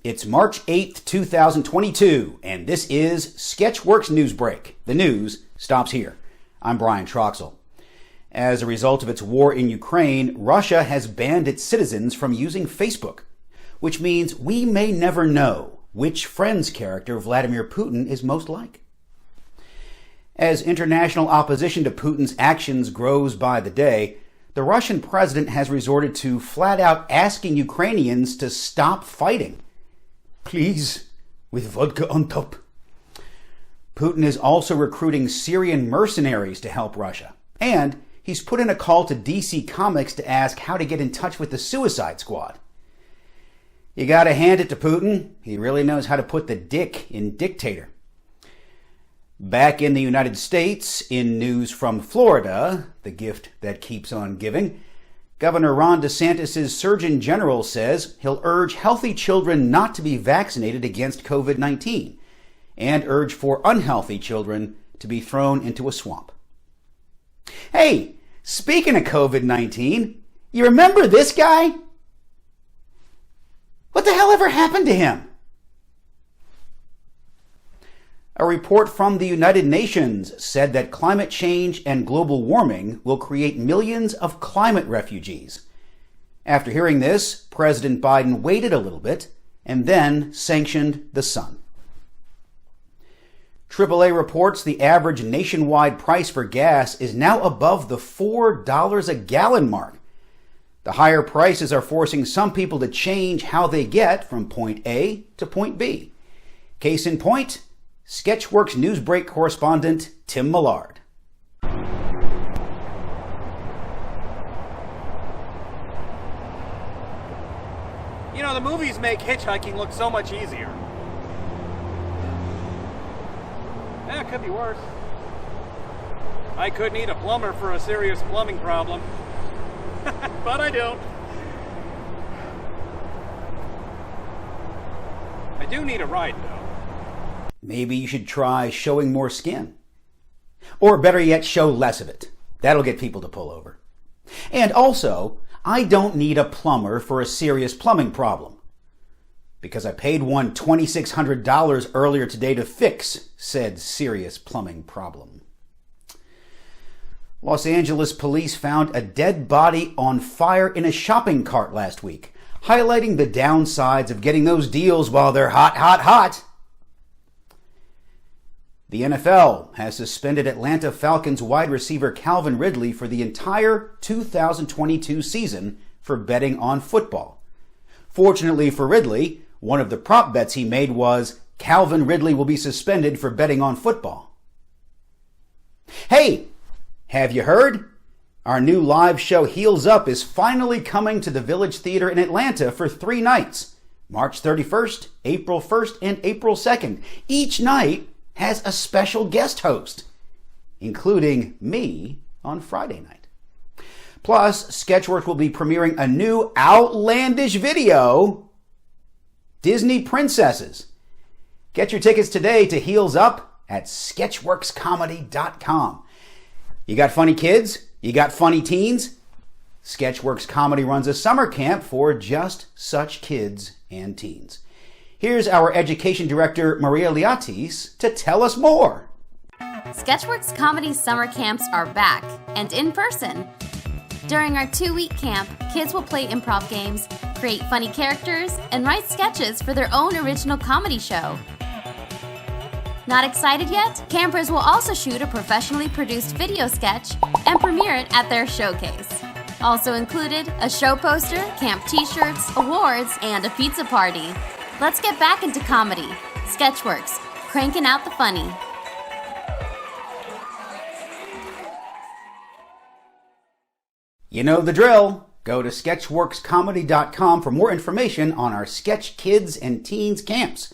It's March 8th, 2022, and this is Sketchworks NewsBrake. The news stops here. I'm Brian Troxell. As a result of its war in Ukraine, Russia has banned its citizens from using Facebook, which means we may never know which Friends character Vladimir Putin is most like. As international opposition to Putin's actions grows by the day, the Russian president has resorted to flat out asking Ukrainians to stop fighting. Please, with vodka on top. Putin is also recruiting Syrian mercenaries to help Russia. And he's put in a call to DC Comics to ask how to get in touch with the Suicide Squad. You gotta hand it to Putin. He really knows how to put the dick in dictator. Back in the United States, in news from Florida, the gift that keeps on giving, Governor Ron DeSantis' Surgeon General says he'll urge healthy children not to be vaccinated against COVID-19 and urge for unhealthy children to be thrown into a swamp. Hey, speaking of COVID-19, you remember this guy? What the hell ever happened to him? A report from the United Nations said that climate change and global warming will create millions of climate refugees. After hearing this, President Biden waited a little bit and then sanctioned the sun. AAA reports the average nationwide price for gas is now above the $4 a gallon mark. The higher prices are forcing some people to change how they get from point A to point B. Case in point, Sketchworks NewsBrake correspondent Tim Millard. You know, the movies make hitchhiking look so much easier. Yeah, it could be worse. I could need a plumber for a serious plumbing problem. But I don't. I do need a ride, though. Maybe you should try showing more skin. Or better yet, show less of it. That'll get people to pull over. And also, I don't need a plumber for a serious plumbing problem. Because I paid one $2,600 earlier today to fix said serious plumbing problem. Los Angeles police found a dead body on fire in a shopping cart last week, highlighting the downsides of getting those deals while they're hot, hot, hot. The NFL has suspended Atlanta Falcons wide receiver Calvin Ridley for the entire 2022 season for betting on football. Fortunately for Ridley, one of the prop bets he made was Calvin Ridley will be suspended for betting on football. Hey, have you heard? Our new live show Heels Up is finally coming to the Village Theater in Atlanta for 3 nights, March 31st, April 1st, and April 2nd. Each night has a special guest host, including me on Friday night. Plus, Sketchworks will be premiering a new outlandish video, Disney Princesses. Get your tickets today to Heels Up at sketchworkscomedy.com. You got funny kids? You got funny teens? Sketchworks Comedy runs a summer camp for just such kids and teens. Here's our education director, Maria Liatis, to tell us more. Sketchworks Comedy summer camps are back and in person. During our 2-week camp, kids will play improv games, create funny characters, and write sketches for their own original comedy show. Not excited yet? Campers will also shoot a professionally produced video sketch and premiere it at their showcase. Also included, a show poster, camp t-shirts, awards, and a pizza party. Let's get back into comedy. Sketchworks, cranking out the funny. You know the drill. Go to sketchworkscomedy.com for more information on our Sketch Kids and Teens camps.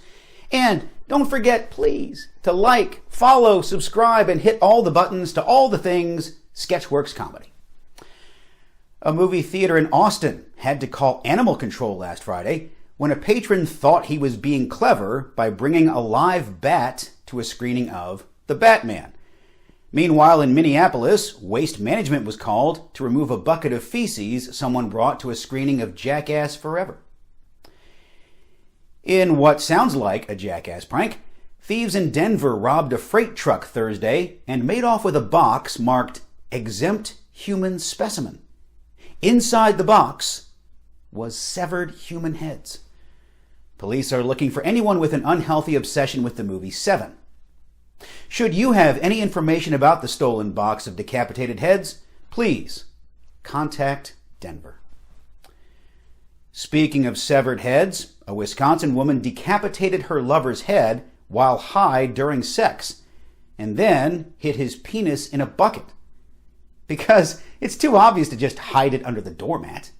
And don't forget, please, to like, follow, subscribe, and hit all the buttons to all the things Sketchworks Comedy. A movie theater in Austin had to call animal control last Friday when a patron thought he was being clever by bringing a live bat to a screening of The Batman. Meanwhile, in Minneapolis, Waste Management was called to remove a bucket of feces someone brought to a screening of Jackass Forever. In what sounds like a jackass prank, thieves in Denver robbed a freight truck Thursday and made off with a box marked exempt human specimen. Inside the box was severed human heads. Police are looking for anyone with an unhealthy obsession with the movie Seven. Should you have any information about the stolen box of decapitated heads, please contact Denver. Speaking of severed heads, a Wisconsin woman decapitated her lover's head while high during sex and then hid his penis in a bucket because it's too obvious to just hide it under the doormat.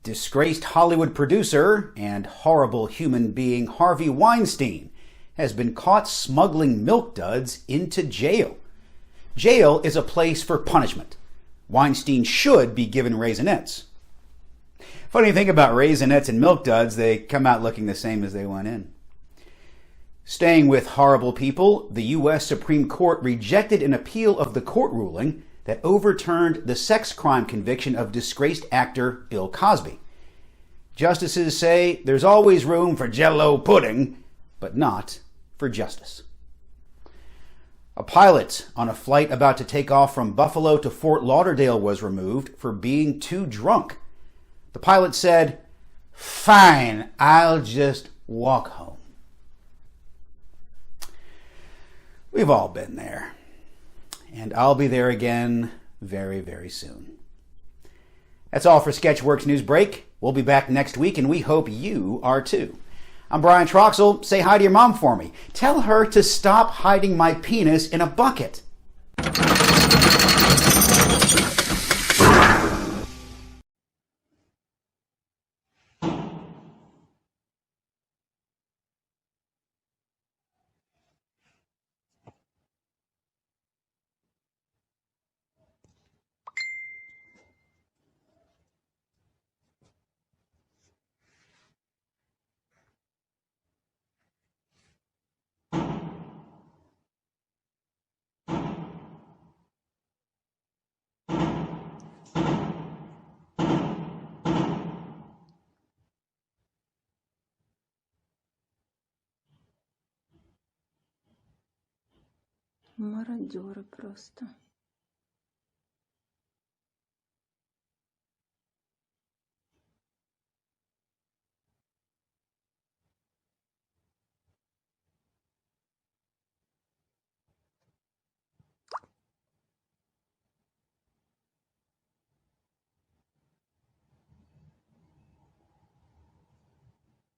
Disgraced Hollywood producer and horrible human being Harvey Weinstein has been caught smuggling milk duds into jail. Jail is a place for punishment. Weinstein should be given Raisinets. Funny thing about Raisinets and milk duds, they come out looking the same as they went in. Staying with horrible people, the U.S. Supreme Court rejected an appeal of the court ruling that overturned the sex crime conviction of disgraced actor Bill Cosby. Justices say there's always room for Jell-O pudding, but not for justice. A pilot on a flight about to take off from Buffalo to Fort Lauderdale was removed for being too drunk. The pilot said, "Fine, I'll just walk home." We've all been there. And I'll be there again very, very soon. That's all for Sketchworks NewsBrake. We'll be back next week, and we hope you are too. I'm Brian Troxell. Say hi to your mom for me. Tell her to stop hiding my penis in a bucket. Мародеры просто.